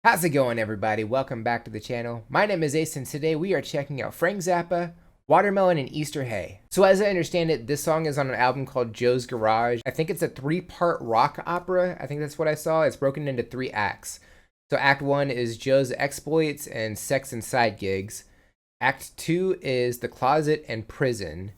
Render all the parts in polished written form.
How's it going, everybody? Welcome back to the channel. My name is Ace, and today we are checking out Frank Zappa, Watermelon, and Easter Hay. So as I understand it, this song is on an album called Joe's Garage. I think it's a 3-part rock opera. I think that's what I saw. It's broken into 3 acts. So Act 1 is Joe's exploits and sex and side gigs. Act 2 is The Closet and Prison.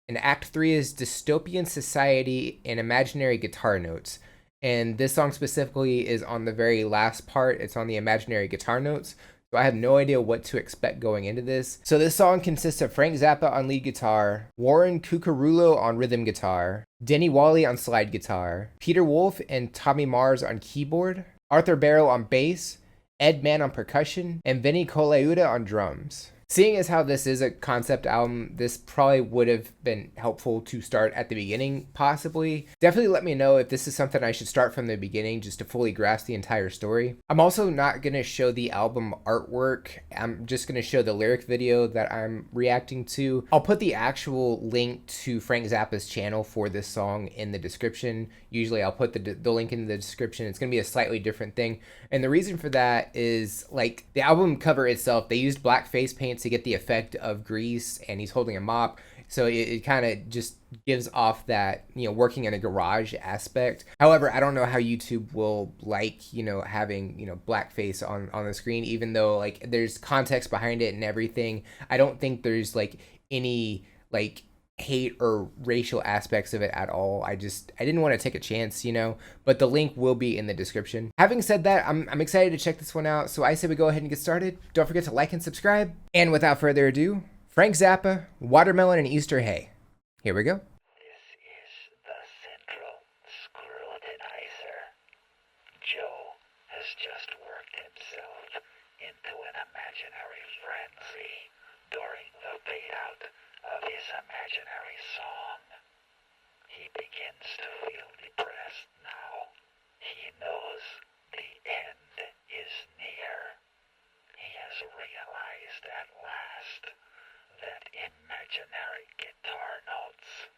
And Act 3 is Dystopian Society and Imaginary Guitar Notes. And this song specifically is on the very last part. It's on the imaginary guitar notes. So I have no idea what to expect going into this. So this song consists of Frank Zappa on lead guitar, Warren Cucurullo on rhythm guitar, Denny Wally on slide guitar, Peter Wolf and Tommy Mars on keyboard, Arthur Barrow on bass, Ed Mann on percussion, and Vinny Colaiuta on drums. Seeing as how this is a concept album, this probably would have been helpful to start at the beginning, possibly. Definitely let me know if this is something I should start from the beginning just to fully grasp the entire story. I'm also not going to show the album artwork. I'm just going to show the lyric video that I'm reacting to. I'll put the actual link to Frank Zappa's channel for this song in the description. Usually I'll put the link in the description. It's going to be a slightly different thing. And the reason for that is, like, the album cover itself, they used black face paint to get the effect of grease, and he's holding a mop, so it kind of just gives off that, you know, working in a garage aspect. However, I don't know how YouTube will like, you know, having, you know, blackface on the screen, even though, like, there's context behind it and everything. I don't think there's, like, any, like, hate or racial aspects of it at all. I didn't want to take a chance, you know, but the link will be in the description. Having said that, I'm excited to check this one out, so I say we go ahead and get started. Don't forget to like and subscribe, and without further ado, Frank Zappa, Watermelon, and Easter Hay. Here we go. This is the central scrutinizer. Joe has just worked himself into an imaginary frenzy during the fade-out of his imaginary song. He begins to feel depressed now. He knows the end is near. He has realized at last that imaginary guitar notes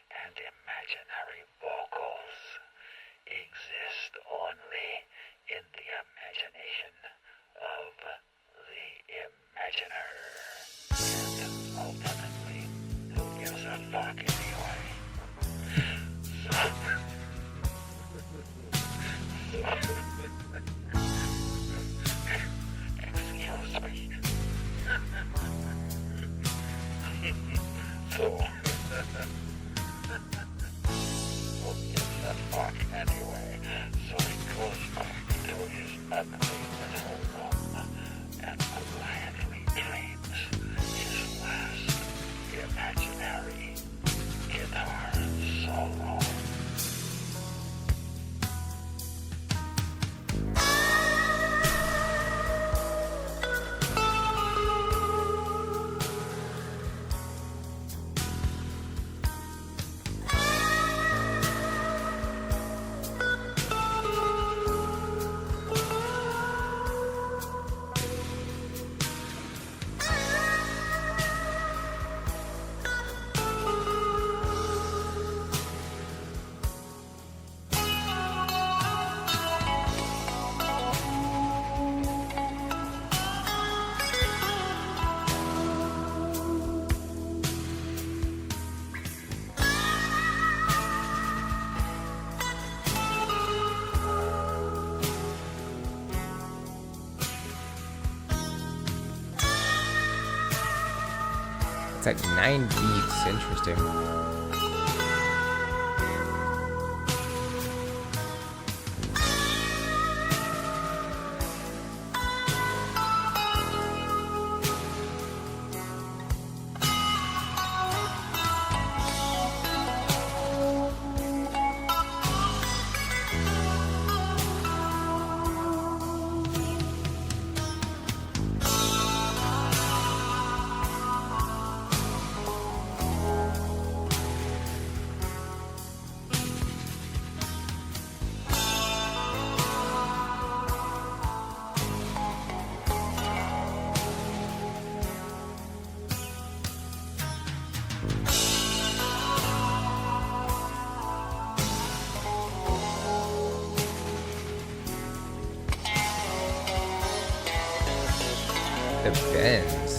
and imaginary vocals exist only in the imagination of the imaginer. And ultimately, who gives a fuck anyway? Excuse me. So, who gives a fuck anyway? So he goes back to his ugly little room and quietly dreams his last imaginary guitar solo. It's like 9 beats. Interesting. bends.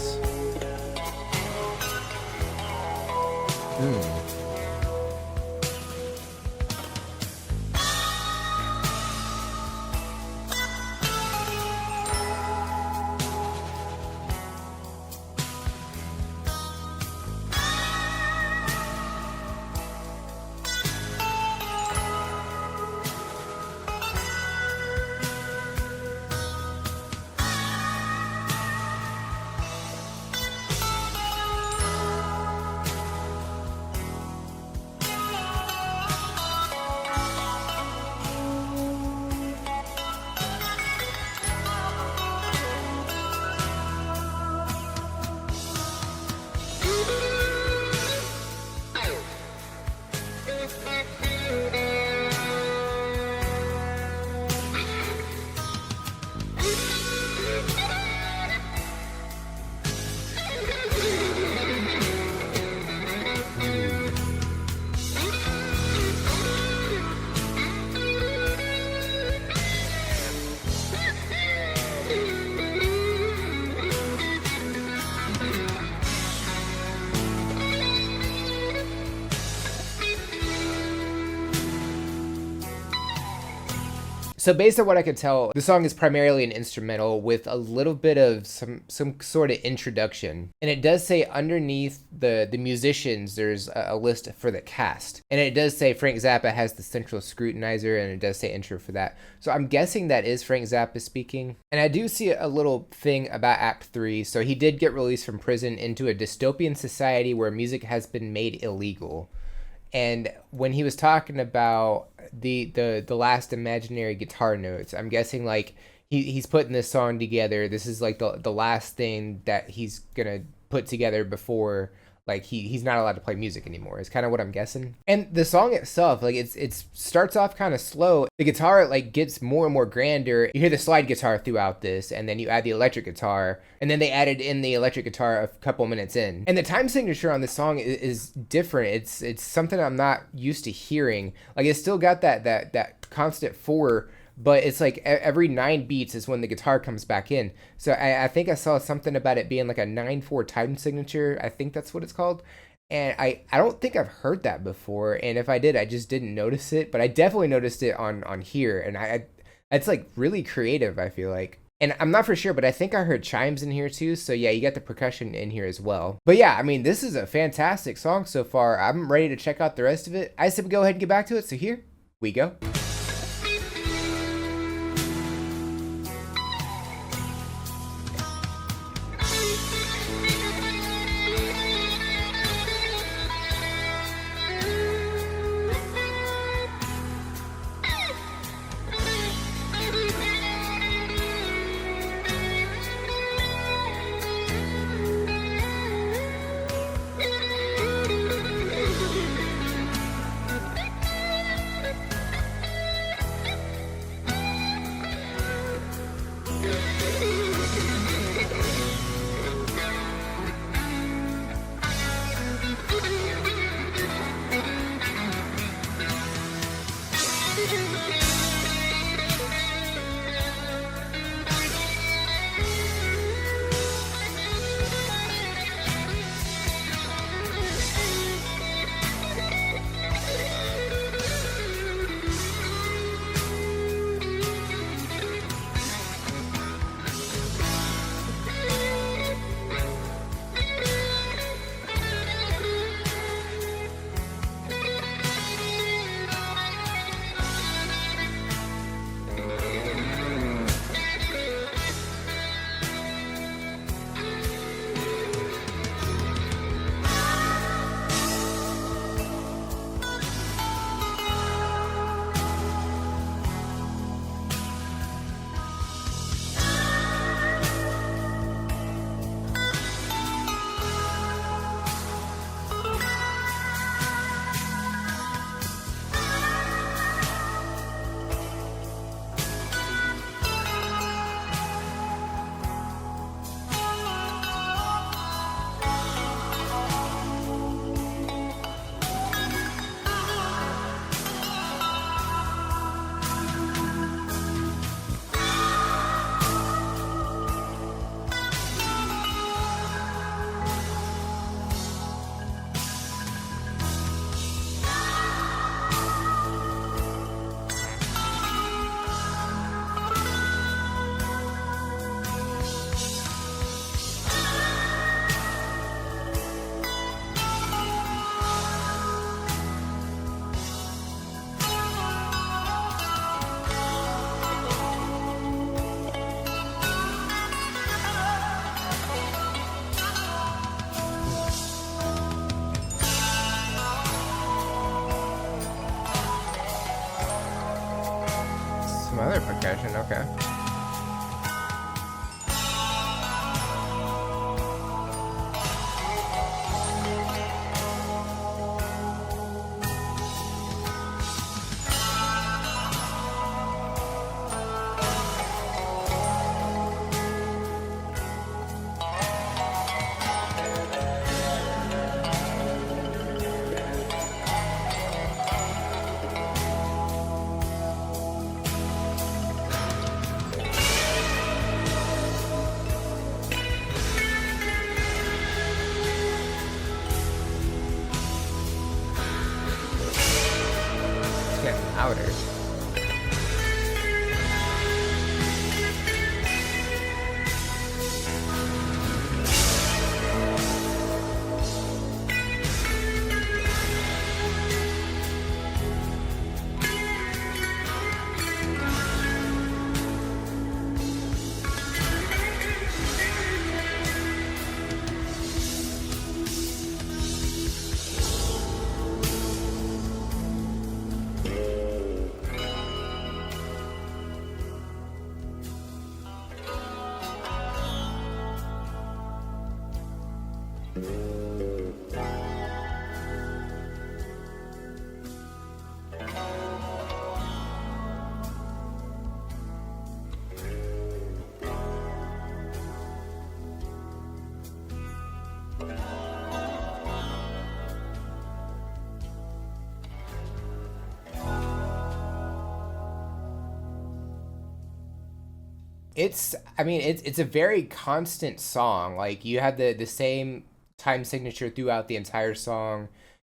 So based on what I could tell, the song is primarily an instrumental with a little bit of some sort of introduction. And it does say underneath the musicians, there's a list for the cast. And it does say Frank Zappa has the central scrutinizer, and it does say intro for that. So I'm guessing that is Frank Zappa speaking. And I do see a little thing about Act 3. So he did get released from prison into a dystopian society where music has been made illegal. And when he was talking about the last imaginary guitar notes, I'm guessing like he's putting this song together. This is like the last thing that he's gonna put together before like he's not allowed to play music anymore. Is kind of what I'm guessing. And the song itself, like it starts off kind of slow. The guitar like gets more and more grander. You hear the slide guitar throughout this, and then you add the electric guitar, and then they added in the electric guitar a couple minutes in. And the time signature on this song is different. It's something I'm not used to hearing. Like it's still got that constant 4. But it's like every 9 beats is when the guitar comes back in. So I think I saw something about it being like a 9/4 time signature. I think that's what it's called. And I don't think I've heard that before. And if I did, I just didn't notice it. But I definitely noticed it on here. And it's like really creative, I feel like. And I'm not for sure, but I think I heard chimes in here too. So yeah, you got the percussion in here as well. But yeah, I mean, this is a fantastic song so far. I'm ready to check out the rest of it. I said we go ahead and get back to it. So here we go. Some other percussion, okay. Getting louder. It's a very constant song. Like you have the same time signature throughout the entire song.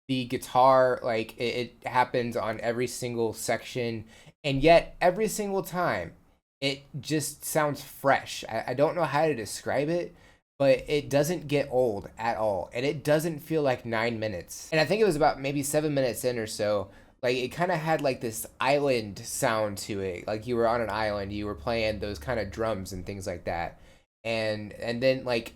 The guitar, like it happens on every single section, and yet every single time it just sounds fresh. I don't know how to describe it, but it doesn't get old at all, and it doesn't feel like 9 minutes. And I think it was about maybe 7 minutes in or so, like it kind of had like this island sound to it, like you were on an island, you were playing those kind of drums and things like that. And then like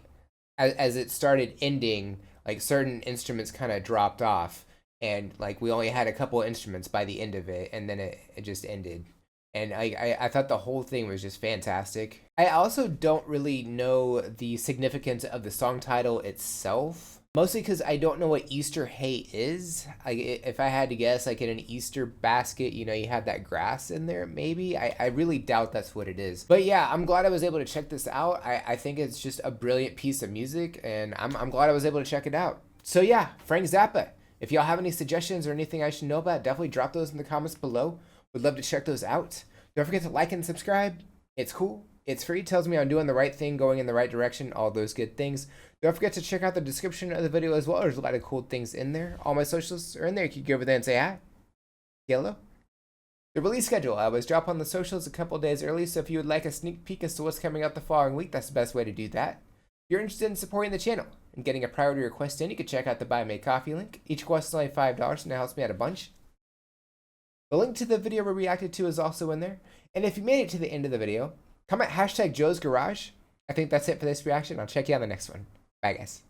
as it started ending, like certain instruments kind of dropped off, and like we only had a couple of instruments by the end of it, and then it just ended. And I thought the whole thing was just fantastic. I also don't really know the significance of the song title itself, mostly because I don't know what Easter hay is. If I had to guess, like in an Easter basket, you know, you have that grass in there, maybe. I really doubt that's what it is. But yeah, I'm glad I was able to check this out. I think it's just a brilliant piece of music, and I'm glad I was able to check it out. So yeah, Frank Zappa. If y'all have any suggestions or anything I should know about, definitely drop those in the comments below. Would love to check those out. Don't forget to like and subscribe. It's cool. It's free. It tells me I'm doing the right thing, going in the right direction, all those good things. Don't forget to check out the description of the video as well. There's a lot of cool things in there. All my socials are in there. You can go over there and say hi. Hello. The release schedule. I always drop on the socials a couple days early, so if you would like a sneak peek as to what's coming out the following week, that's the best way to do that. If you're interested in supporting the channel and getting a priority request in, you can check out the Buy Me Coffee link. Each request is only $5, and it helps me out a bunch. The link to the video we reacted to is also in there. And if you made it to the end of the video, comment hashtag Joe's Garage. I think that's it for this reaction. I'll check you on the next one. Bye, guys.